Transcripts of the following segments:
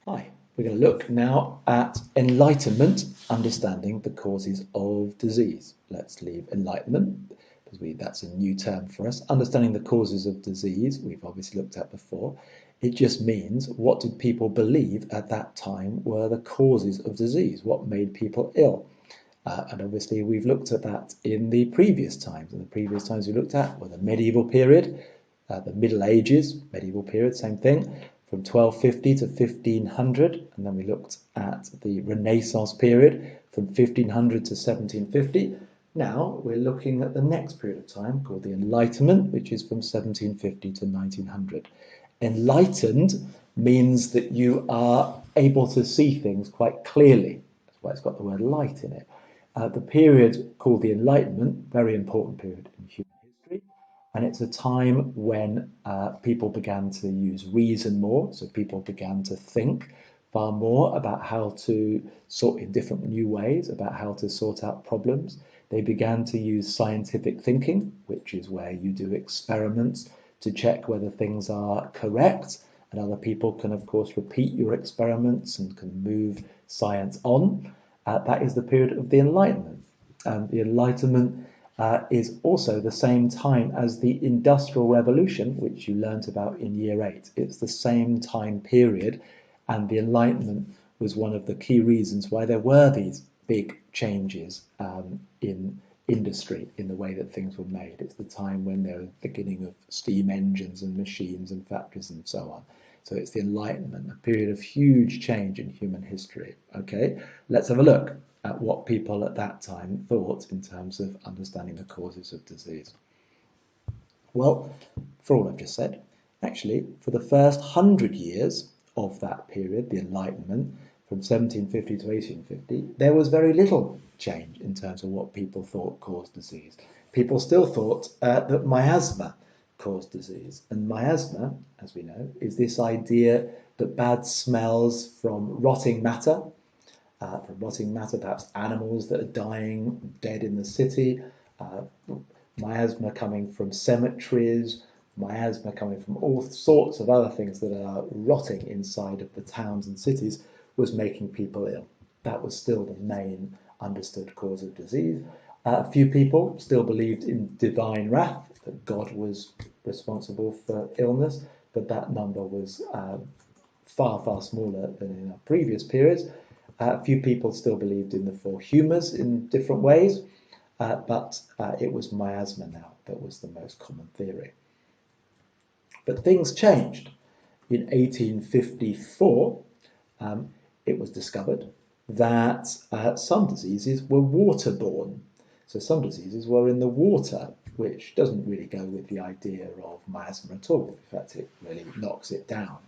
Hi, we're going to look now at enlightenment, understanding the causes of disease. Let's leave enlightenment because that's a new term for us. Understanding the causes of disease, we've obviously looked at before. It just means what did people believe at that time were the causes of disease? What made people ill? And obviously we've looked at that in the previous times. And the previous times we looked at were the medieval period, the Middle Ages, medieval period, same thing, from 1250 to 1500. And then we looked at the Renaissance period from 1500 to 1750. Now we're looking at the next period of time called the Enlightenment, which is from 1750 to 1900. Enlightened means that you are able to see things quite clearly. That's why it's got the word light in it. The period called the Enlightenment, very important period in human history, and it's a time when people began to use reason more, so people began to think far more about how to sort in different new ways, about how to sort out problems. They began to use scientific thinking, which is where you do experiments to check whether things are correct, and other people can, of course, repeat your experiments and can move science on. That is the period of the Enlightenment. The Enlightenment is also the same time as the Industrial Revolution, which you learnt about in year 8. It's the same time period, and the Enlightenment was one of the key reasons why there were these big changes in industry, in the way that things were made. It's the time when there was the beginning of steam engines and machines and factories and so on. So it's the Enlightenment, a period of huge change in human history. Okay, let's have a look at what people at that time thought in terms of understanding the causes of disease. Well, for all I've just said, actually, for the first 100 years of that period, the Enlightenment, from 1750 to 1850, there was very little change in terms of what people thought caused disease. People still thought that miasma caused disease. And miasma, as we know, is this idea that bad smells from rotting matter, perhaps animals that are dying, dead in the city, uh, miasma coming from cemeteries, miasma coming from all sorts of other things that are rotting inside of the towns and cities, was making people ill. That was still the main understood cause of disease. A few people still believed in divine wrath, that God was responsible for illness, but that number was far, far smaller than in our previous periods. A few people still believed in the four humours in different ways, but it was miasma now that was the most common theory. But things changed. In 1854, it was discovered that some diseases were waterborne. So some diseases were in the water, which doesn't really go with the idea of miasma at all. In fact, it really knocks it down.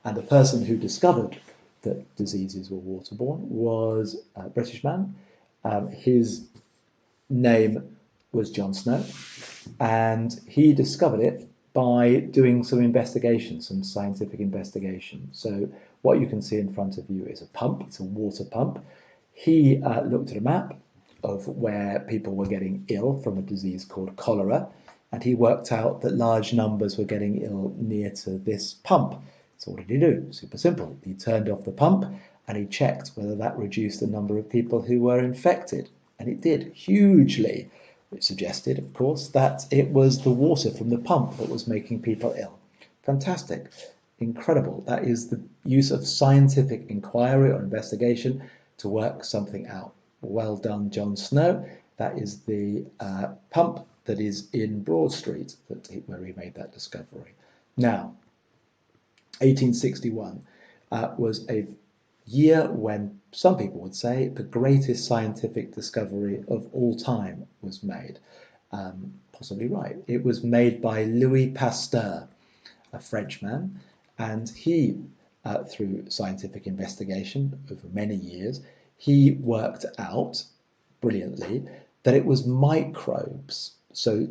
And the person who discovered that diseases were waterborne was a British man. His name was John Snow, and he discovered it by doing some investigation, some scientific investigation. So what you can see in front of you is a pump, it's a water pump. He looked at a map of where people were getting ill from a disease called cholera, and he worked out that large numbers were getting ill near to this pump. So what did he do? Super simple. He turned off the pump and he checked whether that reduced the number of people who were infected. And it did hugely, which suggested, of course, that it was the water from the pump that was making people ill. Fantastic. Incredible. That is the use of scientific inquiry or investigation to work something out. Well done, John Snow. That is the pump that is in Broad Street where he made that discovery. Now, 1861 was a year when some people would say the greatest scientific discovery of all time was made. Possibly right. It was made by Louis Pasteur, a Frenchman, and he, through scientific investigation over many years, he worked out brilliantly that it was microbes, so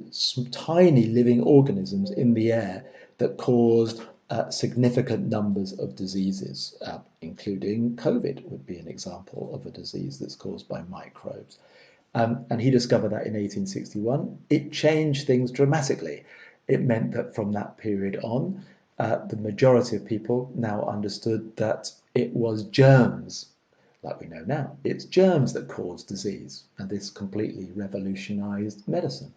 tiny living organisms in the air that caused significant numbers of diseases, including COVID would be an example of a disease that's caused by microbes. And he discovered that in 1861. It changed things dramatically. It meant that from that period on, the majority of people now understood that It was germs, like we know now. It's germs that cause disease, and this completely revolutionized medicine.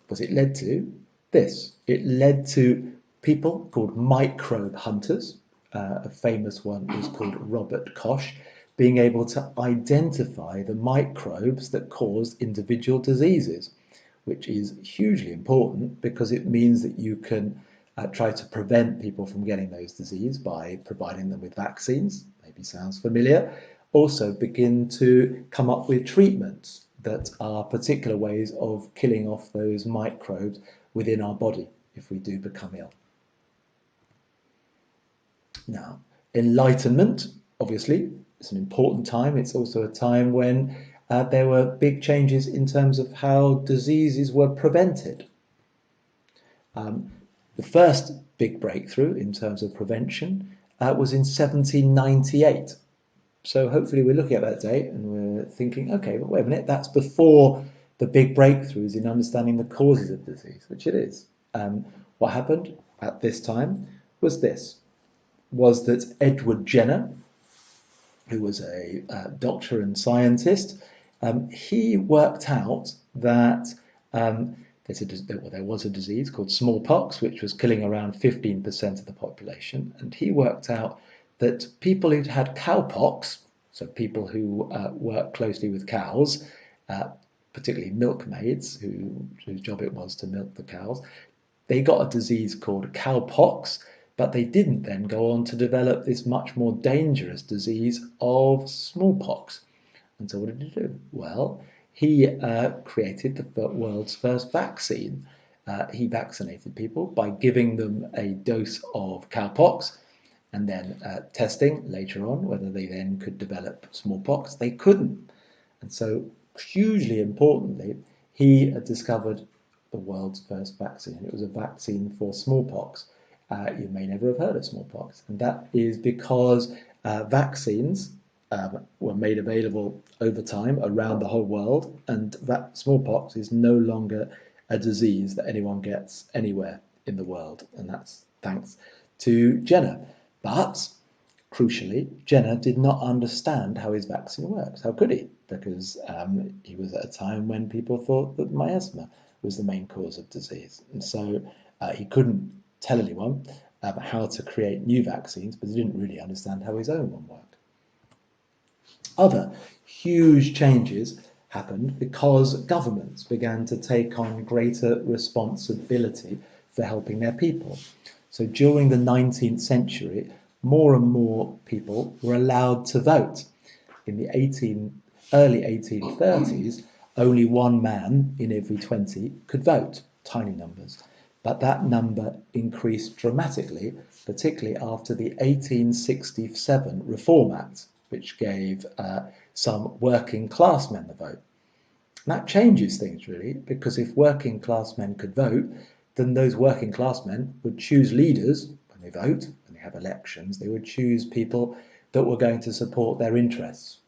But it led to this. It led to people called microbe hunters. A famous one was called Robert Koch, being able to identify the microbes that cause individual diseases, which is hugely important because it means that you can try to prevent people from getting those diseases by providing them with vaccines. Maybe sounds familiar. Also begin to come up with treatments that are particular ways of killing off those microbes within our body if we do become ill. Now, Enlightenment, obviously, it's an important time. It's also a time when there were big changes in terms of how diseases were prevented. The first big breakthrough in terms of prevention was in 1798. So hopefully we're looking at that date and we're thinking, okay, but wait a minute, that's before the big breakthroughs in understanding the causes of disease, which it is. What happened at this time was that Edward Jenner, who was a doctor and scientist, he worked out that there was a disease called smallpox, which was killing around 15% of the population. And he worked out that people who'd had cowpox, so people who work closely with cows, particularly milkmaids, whose job it was to milk the cows, they got a disease called cowpox, but they didn't then go on to develop this much more dangerous disease of smallpox. And so what did he do? Well, he created the world's first vaccine. He vaccinated people by giving them a dose of cowpox and then testing later on whether they then could develop smallpox. They couldn't. And so, hugely importantly, he discovered the world's first vaccine. It was a vaccine for smallpox. You may never have heard of smallpox, and that is because vaccines were made available over time around the whole world, and that smallpox is no longer a disease that anyone gets anywhere in the world, and that's thanks to Jenner. But crucially, Jenner did not understand how his vaccine works. How could he? Because he was at a time when people thought that miasma was the main cause of disease, and so he couldn't tell anyone how to create new vaccines, but he didn't really understand how his own one worked. Other huge changes happened because governments began to take on greater responsibility for helping their people. So during the 19th century, more and more people were allowed to vote. In the early 1830s, only one man in every 20 could vote, tiny numbers. But that number increased dramatically, particularly after the 1867 Reform Act, which gave some working class men the vote. And that changes things really, because if working class men could vote, then those working class men would choose leaders when they vote, when they have elections, they would choose people that were going to support their interests.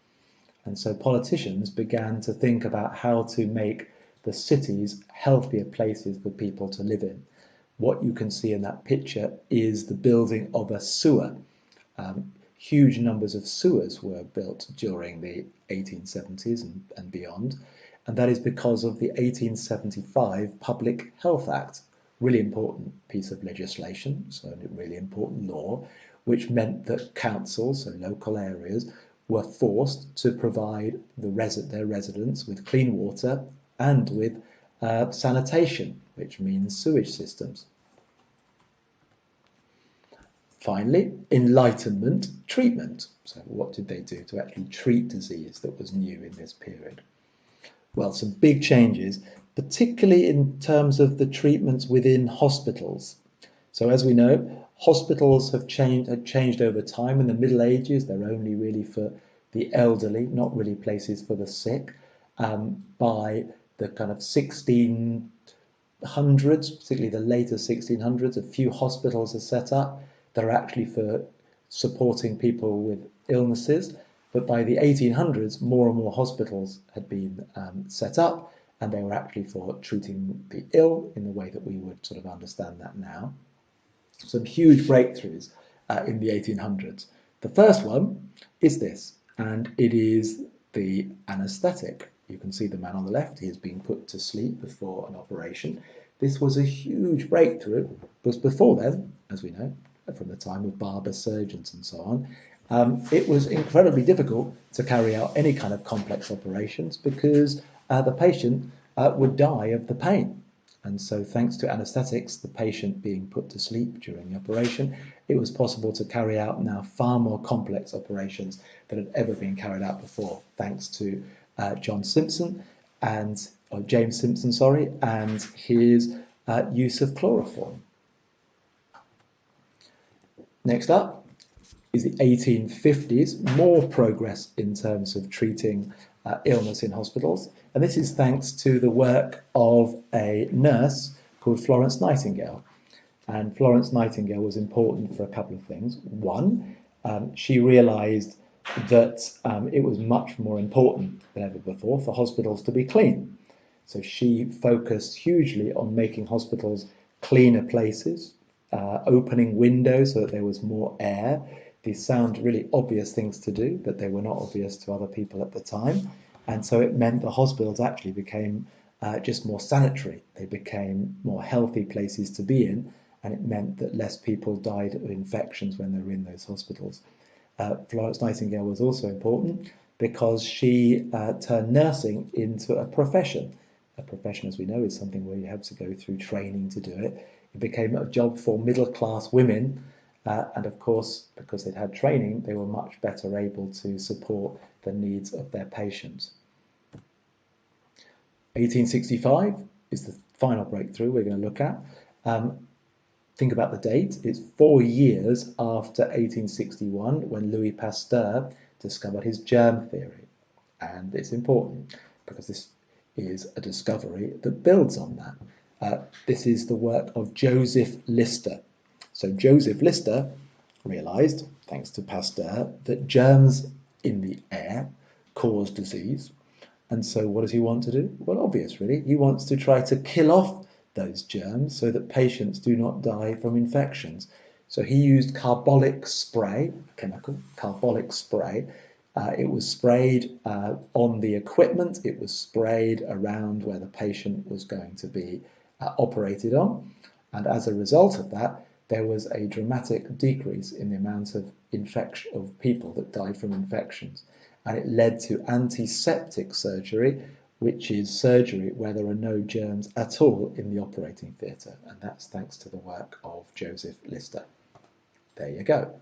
And so politicians began to think about how to make the cities healthier places for people to live in. What you can see in that picture is the building of a sewer. Huge numbers of sewers were built during the 1870s and beyond, and that is because of the 1875 Public Health Act, really important piece of legislation, so a really important law, which meant that councils, so local areas, were forced to provide their residents with clean water and with sanitation, which means sewage systems. Finally, Enlightenment treatment. So what did they do to actually treat disease that was new in this period? Well, some big changes, particularly in terms of the treatments within hospitals. So as we know, hospitals have changed over time. In the Middle Ages, they're only really for the elderly, not really places for the sick. By the kind of 1600s, particularly the later 1600s, a few hospitals are set up that are actually for supporting people with illnesses. But by the 1800s, more and more hospitals had been set up, and they were actually for treating the ill in the way that we would sort of understand that now. Some huge breakthroughs in the 1800s. The first one is this, and it is the anaesthetic. You can see the man on the left, he is being put to sleep before an operation. This was a huge breakthrough, because before then, as we know, from the time of barber surgeons and so on, it was incredibly difficult to carry out any kind of complex operations because the patient would die of the pain. And so thanks to anaesthetics, the patient being put to sleep during the operation, it was possible to carry out now far more complex operations than had ever been carried out before, thanks to James Simpson, and his use of chloroform. Next up is the 1850s, more progress in terms of treating illness in hospitals, and this is thanks to the work of a nurse called Florence Nightingale. And Florence Nightingale was important for a couple of things. One, she realised that it was much more important than ever before for hospitals to be clean. So she focused hugely on making hospitals cleaner places, opening windows so that there was more air. These sound really obvious things to do, but they were not obvious to other people at the time. And so it meant the hospitals actually became just more sanitary. They became more healthy places to be in, and it meant that less people died of infections when they were in those hospitals. Florence Nightingale was also important because she turned nursing into a profession. A profession, as we know, is something where you have to go through training to do it. It became a job for middle-class women, and of course, because they'd had training, they were much better able to support the needs of their patients. 1865 is the final breakthrough we're going to look at. Think about the date. It's 4 years after 1861 when Louis Pasteur discovered his germ theory. And it's important because this is a discovery that builds on that. This is the work of Joseph Lister. So Joseph Lister realised, thanks to Pasteur, that germs in the air cause disease. And so what does he want to do? Well, obvious really. He wants to try to kill off those germs so that patients do not die from infections. So he used carbolic spray, chemical, carbolic spray. It was sprayed on the equipment. It was sprayed around where the patient was going to be operated on. And as a result of that, there was a dramatic decrease in the amount of infection of people that died from infections. And it led to antiseptic surgery, which is surgery where there are no germs at all in the operating theatre. And that's thanks to the work of Joseph Lister. There you go.